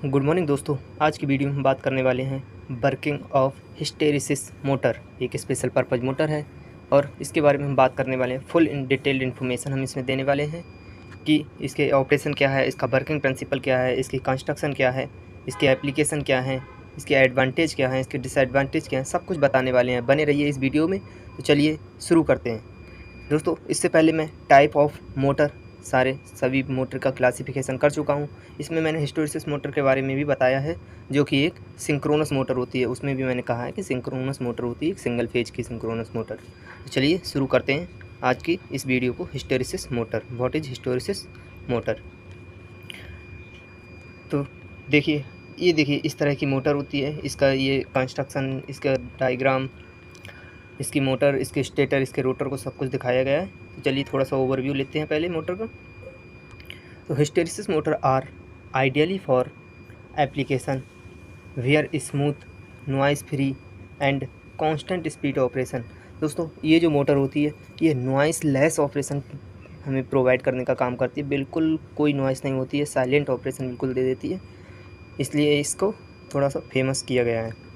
Good morning दोस्तों। आज की वीडियो में हम बात करने वाले हैं वर्किंग ऑफ हिस्टेरिसिस मोटर। एक स्पेशल पर्पज़ मोटर है और इसके बारे में हम बात करने वाले हैं। फुल इन डिटेल्ड इन्फॉर्मेशन हम इसमें देने वाले हैं कि इसके ऑपरेशन क्या है, इसका वर्किंग प्रिंसिपल क्या है, इसकी कंस्ट्रक्शन क्या है, इसके एप्लीकेशन क्या है, इसके एडवांटेज क्या है, इसके डिसएडवांटेज क्या है, सब कुछ बताने वाले हैं। बने रहिए इस वीडियो में। तो चलिए शुरू करते हैं दोस्तों। इससे पहले मैं टाइप ऑफ मोटर सभी मोटर का क्लासिफिकेशन कर चुका हूँ। इसमें मैंने हिस्टैरिसीस मोटर के बारे में भी बताया है, जो कि एक सिंक्रोनस मोटर होती है। उसमें भी मैंने कहा है कि सिंक्रोनस मोटर होती है, एक सिंगल फेज की सिंक्रोनस मोटर। तो चलिए शुरू करते हैं आज की इस वीडियो को। Hysteresis motor, what is hysteresis motor. तो देखिए इस तरह की मोटर होती है। इसका ये कंस्ट्रक्शन, इसका डायग्राम, इसकी मोटर, इसके स्टेटर, इसके रोटर को सब कुछ दिखाया गया है। तो चलिए थोड़ा सा ओवरव्यू लेते हैं पहले मोटर का। तो hysteresis motor are ideally for application where smooth, noise free and constant speed operation. दोस्तों ये जो मोटर होती है ये नॉइस लेस ऑपरेशन हमें प्रोवाइड करने का काम करती है। बिल्कुल कोई नॉइस नहीं होती है, साइलेंट ऑपरेशन बिल्कुल दे देती है, इसलिए इसको थोड़ा सा फेमस किया गया है।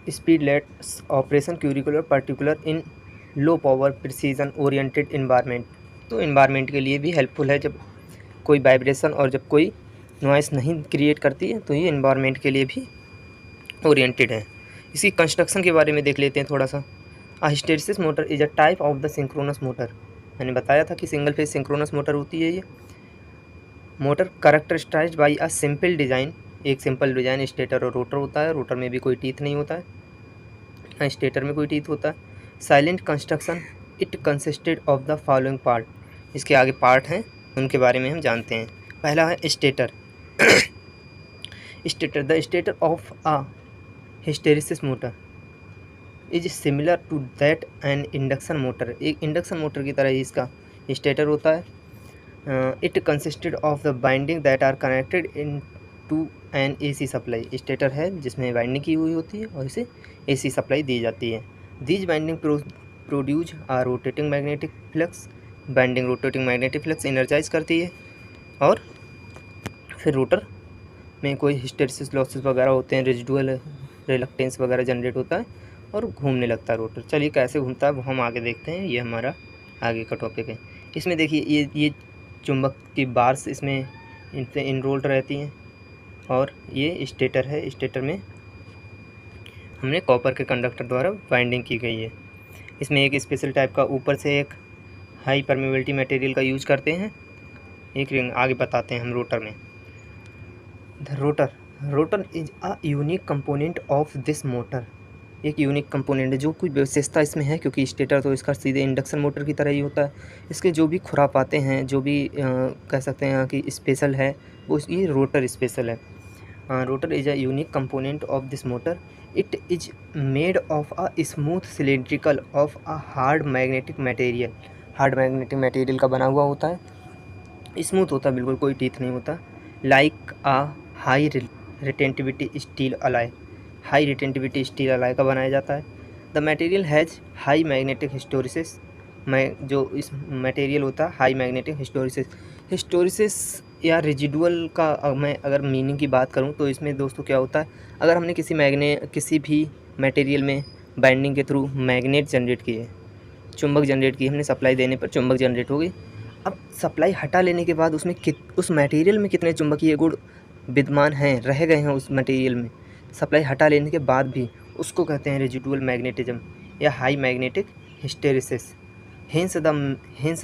Speed less operation curricular particular इन low power precision oriented environment. तो इन्वायरमेंट के लिए भी हेल्पफुल है। जब कोई वाइब्रेशन और जब कोई नॉइस नहीं क्रिएट करती है तो ये इन्वायरमेंट के लिए भी ओरिएंटेड है। इसकी कंस्ट्रक्शन के बारे में देख लेते हैं थोड़ा सा। A hysteresis motor is a type of the synchronous motor. मैंने बताया था कि सिंगल फेज सिंक्रोनस मोटर होती है ये motor. Characterized by a simple design, एक सिंपल डिज़ाइन, स्टेटर और रोटर होता है। रोटर में भी कोई टीथ नहीं होता है, स्टेटर में कोई टीथ होता है। Silent construction, it consisted of the following part. इसके आगे पार्ट हैं, उनके बारे में हम जानते हैं। पहला है stator. Stator, the stator of a hysteresis motor is similar to that an induction motor. एक इंडक्शन मोटर की तरह ही इसका स्टेटर होता है। It consisted of the binding that are connected into an AC supply. Stator है जिसमें binding की हुई होती है और इसे AC सप्लाई दी जाती है। These binding produce a rotating magnetic flux. Binding rotating magnetic flux energize करती है और फिर रोटर में कोई हिस्टैरिसीस लॉसेस वगैरह होते हैं, रेजिडुअल रिलक्टेंस वगैरह जनरेट होता है और घूमने लगता है रोटर। चलिए कैसे घूमता है वो हम आगे देखते हैं, ये हमारा आगे का टॉपिक है। इसमें देखिए ये चुंबक की बार्स इसमें इनसे इनरोल्ड रहती हैं और ये स्टेटर है। स्टेटर में हमने कॉपर के कंडक्टर द्वारा बाइंडिंग की गई है। इसमें एक स्पेशल टाइप का ऊपर से एक हाई परमेबिलिटी मटेरियल का यूज करते हैं। एक रिंग आगे बताते हैं हम रोटर में। The rotor is a unique component of this motor. एक यूनिक कंपोनेंट है, जो कुछ विशेषता इसमें है, क्योंकि स्टेटर तो इसका सीधे इंडक्शन मोटर की तरह ही होता है। इसके जो भी खुरापाते हैं, जो भी कह सकते हैं कि स्पेशल है, वो ये रोटर स्पेशल है। Rotor is a unique component of this motor. It is made of a smooth cylindrical of a hard magnetic material. Hard magnetic material का बना हुआ होता है, स्मूथ होता है, बिल्कुल कोई टीथ नहीं होता। Like a high retentivity steel alloy. High retentivity steel alloy का बनाया जाता है। The material has high magnetic hysteresis. जो इस मटेरियल होता है हाई मैग्नेटिक हिस्टोरिसिस या रेजिडुअल का मैं अगर मीनिंग की बात करूं तो इसमें दोस्तों क्या होता है, अगर हमने किसी भी मटेरियल में बाइंडिंग के थ्रू मैग्नेट जनरेट किए, चुंबक जनरेट किए, हमने सप्लाई देने पर चुंबक जनरेट हो गई। अब सप्लाई हटा लेने के बाद उसमें उस मटेरियल में कितने चुंबकीय गुण विद्यमान हैं, रह गए हैं उस मटेरियल में, सप्लाई हटा लेने के बाद भी, उसको कहते हैं रेजिडुअल मैग्नेटिज्म या high magnetic hysteresis. Hence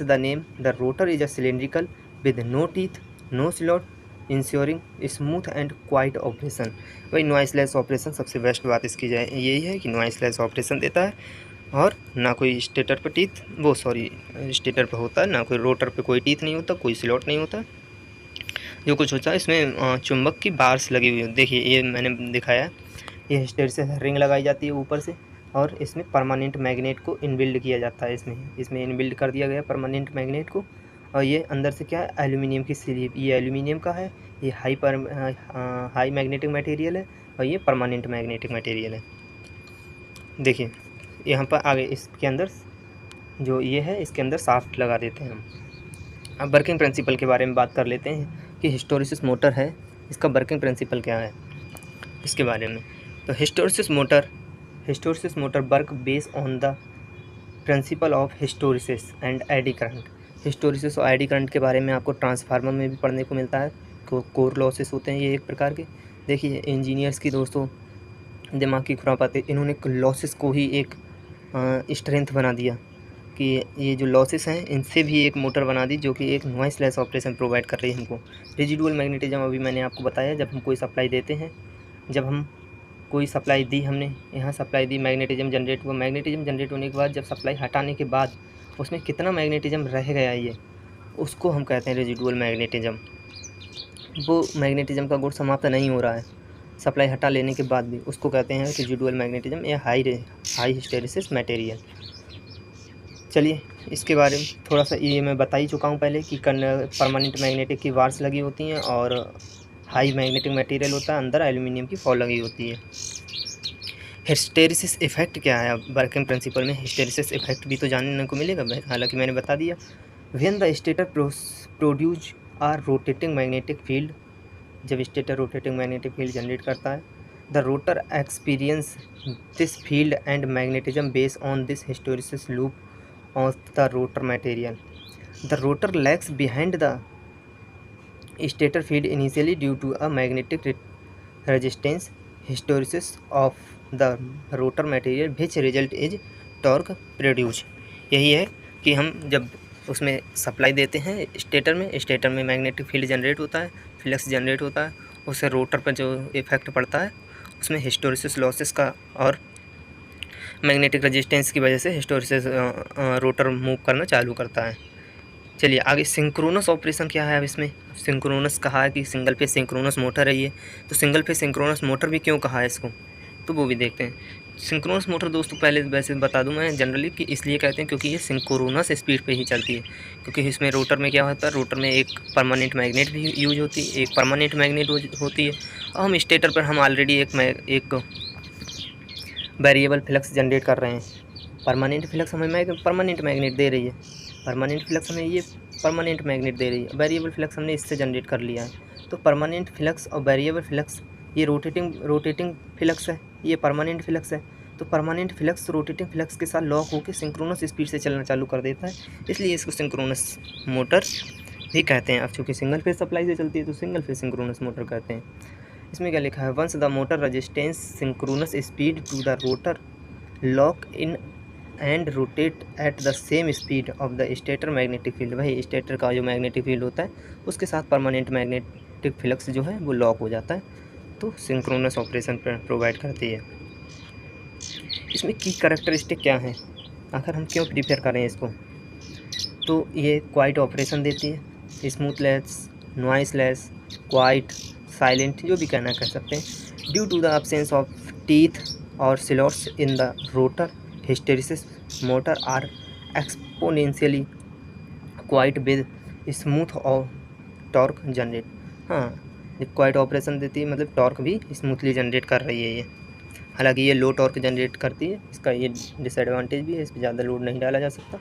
the name. The rotor is a cylindrical with no teeth, no slot, ensuring smooth and quiet operation। वही नॉइसलेस ऑपरेशन सबसे बेस्ट बात इसकी जाए यही है कि नॉइसलेस ऑपरेशन देता है और ना कोई स्टेटर पर टीथ, स्टेटर पर होता है, ना कोई रोटर पे कोई टीथ नहीं होता, कोई स्लॉट नहीं होता। जो कुछ होता है इसमें चुंबक की बार्स लगी हुई है। देखिए ये मैंने दिखाया, ये हिस्टैरिसीस रिंग लगाई जाती है ऊपर से और इसमें परमानेंट मैग्नेट को इनबिल्ड किया जाता है। इसमें इनबिल्ड कर दिया गया परमानेंट मैग्नेट को। और ये अंदर से क्या है, एल्यूमिनियम की स्लीव, ये एल्यूमिनियम का है, ये हाई मैग्नेटिक मटेरियल है और ये परमानेंट मैग्नेटिक मटेरियल है। देखिए यहाँ पर आगे इसके अंदर जो ये है, इसके अंदर शाफ्ट लगा देते हैं हम। अब वर्किंग प्रिंसिपल के बारे में बात कर लेते हैं कि हिस्टोरिसिस मोटर है, इसका वर्किंग प्रिंसिपल क्या है इसके बारे में। तो hysteresis motor work base on the principle of hysteresis and eddy current. Hysteresis और एडी करंट के बारे में आपको ट्रांसफार्मर में भी पढ़ने को मिलता है। कोर लॉसेस होते हैं ये एक प्रकार के। देखिए इंजीनियर्स की दोस्तों दिमाग की खुरापात है, इन्होंने लॉसेस को ही एक स्ट्रेंथ बना दिया कि ये जो लॉसेस हैं इनसे भी एक मोटर बना दी जो कि एक नॉइसलेस ऑपरेशन प्रोवाइड कर रही है हमको। रेजिडुअल मैग्नेटिज्म अभी मैंने आपको बताया, जब हम कोई सप्लाई देते हैं, जब हम कोई सप्लाई दी, हमने यहाँ सप्लाई दी, मैग्नेटिज्म जनरेट हुआ, मैग्नेटिज्म जनरेट होने के बाद जब सप्लाई हटाने के बाद उसमें कितना मैग्नेटिज्म रह गया ये, उसको हम कहते हैं रेजिडुअल मैग्नेटिज्म। वो मैग्नेटिज्म का गुण समाप्त नहीं हो रहा है सप्लाई हटा लेने के बाद भी, उसको कहते हैं रेजिडुअल मैग्नेटिज्म या हाई हिस्टेरिसिस मटेरियल। चलिए इसके बारे में थोड़ा सा ये मैं बता ही चुका हूँ पहले कि परमानेंट मैग्नेटिक की वार्स लगी होती हैं और हाई मैग्नेटिक मटेरियल होता है, अंदर एल्यूमिनियम की फॉल लगी होती है। हिस्टेरिसिस इफेक्ट क्या है? अब वर्किंग प्रिंसिपल में हिस्टेरिसिस इफेक्ट भी तो जानने को मिलेगा, हालांकि मैंने बता दिया। When the stator produce are rotating magnetic field, जब stator rotating magnetic field generate करता है, the rotor experience this field and magnetism base on this hysteresis loop of the rotor material. The rotor lags behind the stator field initially due to a magnetic resistance hysteresis of the rotor material which result is torque produced। यही है कि हम जब उसमें supply देते हैं stator में magnetic field generate होता है, फ्लक्स जनरेट होता है, उससे रोटर पर जो इफेक्ट पड़ता है उसमें हिस्टेरिसिस लॉसेस का और मैग्नेटिक रेजिस्टेंस की वजह से हिस्टोरिसिस रोटर मूव करना चालू करता है। चलिए आगे सिंक्रोनस ऑपरेशन क्या है। अब इसमें सिंक्रोनस कहा है कि सिंगल फेज सिंक्रोनस मोटर है ये, तो सिंगल फेज सिंक्रोनस मोटर भी क्यों कहा है इसको, तो वो भी देखते हैं। सिंक्रोनस मोटर दोस्तों पहले वैसे बता दूं मैं जनरली कि इसलिए कहते हैं क्योंकि ये सिंक्रोनस स्पीड पे ही चलती है, क्योंकि इसमें रोटर में क्या होता है, रोटर में एक परमानेंट मैग्नेट भी यूज होती है, एक परमानेंट मैग्नेट होती है, और हम स्टेटर पर हम ऑलरेडी एक वेरिएबल फ्लक्स जनरेट कर रहे हैं। परमानेंट फ्लक्स हमें परमानेंट मैग्नेट दे रही है, परमानेंट फ्लक्स हमें ये परमानेंट मैग्नेट दे रही है, वेरिएबल फ्लक्स हमने इससे जनरेट कर लिया है। तो परमानेंट फ्लक्स और वेरिएबल फ्लक्स, ये रोटेटिंग फ्लक्स है, ये परमानेंट फ्लक्स है। तो परमानेंट फ्लक्स रोटेटिंग फ्लक्स के साथ लॉक होकर सिंक्रोनस स्पीड से चलना चालू कर देता है, इसलिए इसको सिंक्रोनस मोटर भी कहते हैं। अब चूँकि सिंगल फेज सप्लाई से चलती है तो सिंगल फेज सिंक्रोनस मोटर कहते हैं। इसमें क्या लिखा है, once the motor resistance synchronous speed to the rotor lock in and rotate at the same speed of the stator magnetic field. वही स्टेटर का जो मैग्नेटिक फील्ड होता है उसके साथ परमानेंट मैग्नेटिक फ्लक्स जो है वो लॉक हो जाता है, तो सिंक्रोनस ऑपरेशन प्रोवाइड करती है। इसमें की कैरेक्टरिस्टिक क्या है, आखिर हम क्यों प्रीफर करें इसको, तो ये क्वाइट ऑपरेशन देती है, स्मूथलेस, नॉइसलेस, क्वाइट, साइलेंट, जो भी कहना कह सकते हैं। Due to the absence of teeth और slots in the rotor, hysteresis motor are exponentially quite with smooth और टॉर्क जनरेट। हाँ, जब क्वाइट ऑपरेशन देती है मतलब टॉर्क भी स्मूथली जनरेट कर रही है ये, हालांकि ये लो टॉर्क जनरेट करती है, इसका ये डिसएडवांटेज भी है, इस पर ज़्यादा लोड नहीं डाला जा सकता।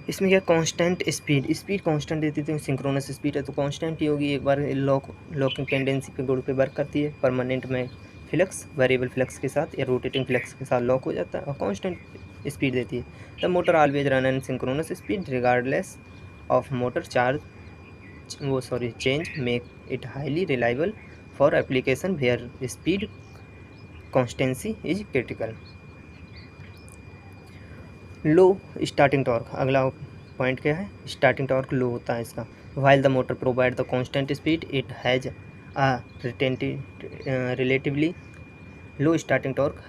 इसमें क्या कांस्टेंट स्पीड कांस्टेंट देती है, सिंक्रोनस स्पीड है तो कांस्टेंट ही होगी, एक बार लॉकिंग टेंडेंसी पे गुण पे वर्क करती है। परमानेंट में फ्लक्स वेरिएबल फ्लक्स के साथ या रोटेटिंग फ्लक्स के साथ लॉक हो जाता है और कांस्टेंट स्पीड देती है। The motor always run an synchronous speed regardless of motor change make it highly reliable for application where speed constancy is critical. Low starting torque, अगला पॉइंट क्या है, स्टार्टिंग टॉर्क लो होता है इसका। While the motor provide the constant speed it has a relatively low starting torque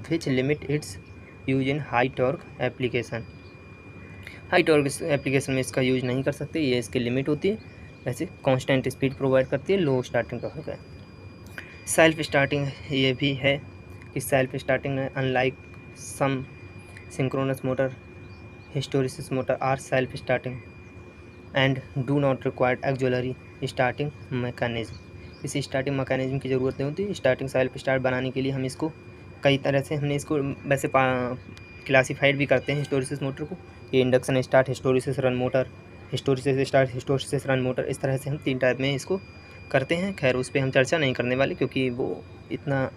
which limit its use in high torque application. High torque application में इसका use नहीं कर सकते, ये इसकी लिमिट होती है। वैसे कांस्टेंट स्पीड प्रोवाइड करती है, लो स्टार्टिंग टॉर्क है। सेल्फ स्टार्टिंग ये भी है कि सेल्फ स्टार्टिंग है, unlike some synchronous motor, hysteresis motor are self-starting and do not require auxiliary starting mechanism। इस स्टार्टिंग मैकेनिज्म की ज़रूरत नहीं होती। स्टार्टिंग सेल्फ स्टार्ट बनाने के लिए हम इसको कई तरह से हमने इसको वैसे क्लासीफाइड भी करते हैं हिस्टोरिसिस मोटर को। ये induction start hysteresis run motor, hysteresis start, hysteresis run motor, इस तरह से हम 3 टाइप में इसको करते हैं। खैर उस पे हम चर्चा नहीं करने वाले क्योंकि वो इतना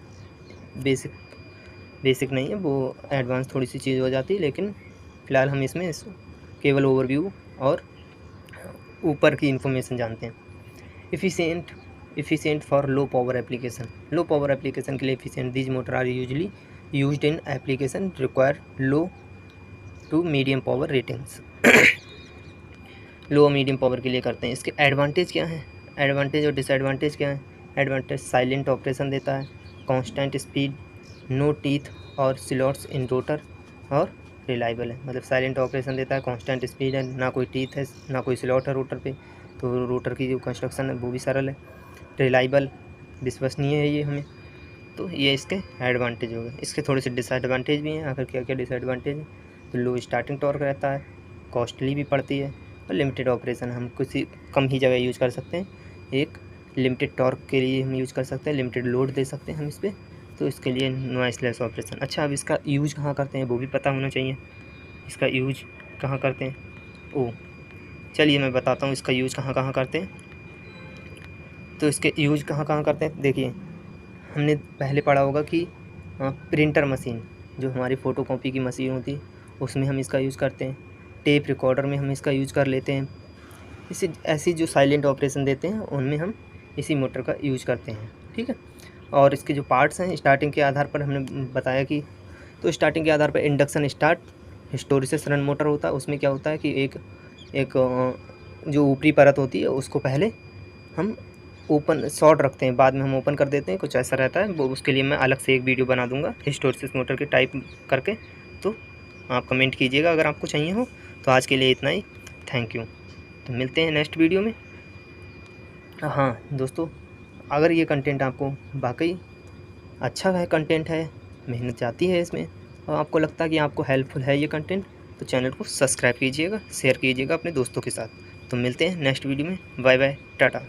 बेसिक नहीं है, वो एडवांस थोड़ी सी चीज़ हो जाती है, लेकिन फ़िलहाल हम इसमें केवल ओवरव्यू और ऊपर की इन्फॉर्मेशन जानते हैं। Efficient for low power application. Low power application के लिए efficient, these motor are usually used in application require low to medium power ratings. Low medium power के लिए करते हैं। इसके एडवांटेज क्या हैं, एडवांटेज और डिसएडवांटेज क्या है। एडवांटेज साइलेंट ऑपरेशन देता है, कांस्टेंट स्पीड, नो टीथ और स्लॉट्स इन रोटर और रिलायबल है। मतलब साइलेंट ऑपरेशन देता है, कांस्टेंट स्पीड है, ना कोई टीथ है ना कोई स्लॉट है रोटर पे, तो रोटर की जो कंस्ट्रक्शन है वो भी सरल है। रिलायबल, विश्वसनीय है ये हमें। तो ये इसके एडवांटेज हो गए। इसके थोड़े से डिसएडवांटेज भी हैं। आखिर क्या क्या डिसएडवांटेज है, तो लो स्टार्टिंग टॉर्क रहता है, कॉस्टली भी पड़ती है और लिमिटेड ऑपरेशन, हम किसी कम ही जगह यूज़ कर सकते हैं। एक लिमिटेड टॉर्क के लिए हम यूज़ कर सकते हैं, लिमिटेड लोड दे सकते हैं हम इस पर, तो इसके लिए नॉइसलेस ऑपरेशन। अच्छा, अब इसका यूज कहाँ करते हैं वो भी पता होना चाहिए। इसका यूज कहाँ करते हैं, ओ चलिए मैं बताता हूँ इसका यूज कहाँ कहाँ करते हैं। तो इसके यूज कहाँ कहाँ करते हैं, देखिए हमने पहले पढ़ा होगा कि प्रिंटर मशीन, जो हमारी फ़ोटो कॉपी की मशीन होती है, उसमें हम इसका यूज़ करते हैं। टेप रिकॉर्डर में हम इसका यूज़ कर लेते हैं। इसी ऐसी जो साइलेंट ऑपरेशन देते हैं उनमें हम इसी मोटर का यूज करते हैं, ठीक है। और इसके जो पार्ट्स हैं, स्टार्टिंग के आधार पर हमने बताया कि, तो स्टार्टिंग के आधार पर induction start hysteresis run motor होता है। उसमें क्या होता है कि एक जो ऊपरी परत होती है उसको पहले हम ओपन शॉर्ट रखते हैं, बाद में हम ओपन कर देते हैं, कुछ ऐसा रहता है। वो उसके लिए मैं अलग से एक वीडियो बना दूंगा हिस्टोरेसिस मोटर के टाइप करके, तो आप कमेंट कीजिएगा अगर आपको चाहिए हो। तो आज के लिए इतना ही, थैंक यू। तो मिलते हैं नेक्स्ट वीडियो में। हाँ दोस्तों, अगर ये कंटेंट आपको वाकई अच्छा है, कंटेंट है, मेहनत जाती है इसमें, और आपको लगता है कि आपको हेल्पफुल है ये कंटेंट, तो चैनल को सब्सक्राइब कीजिएगा, शेयर कीजिएगा अपने दोस्तों के साथ। तो मिलते हैं नेक्स्ट वीडियो में, बाय बाय, टाटा।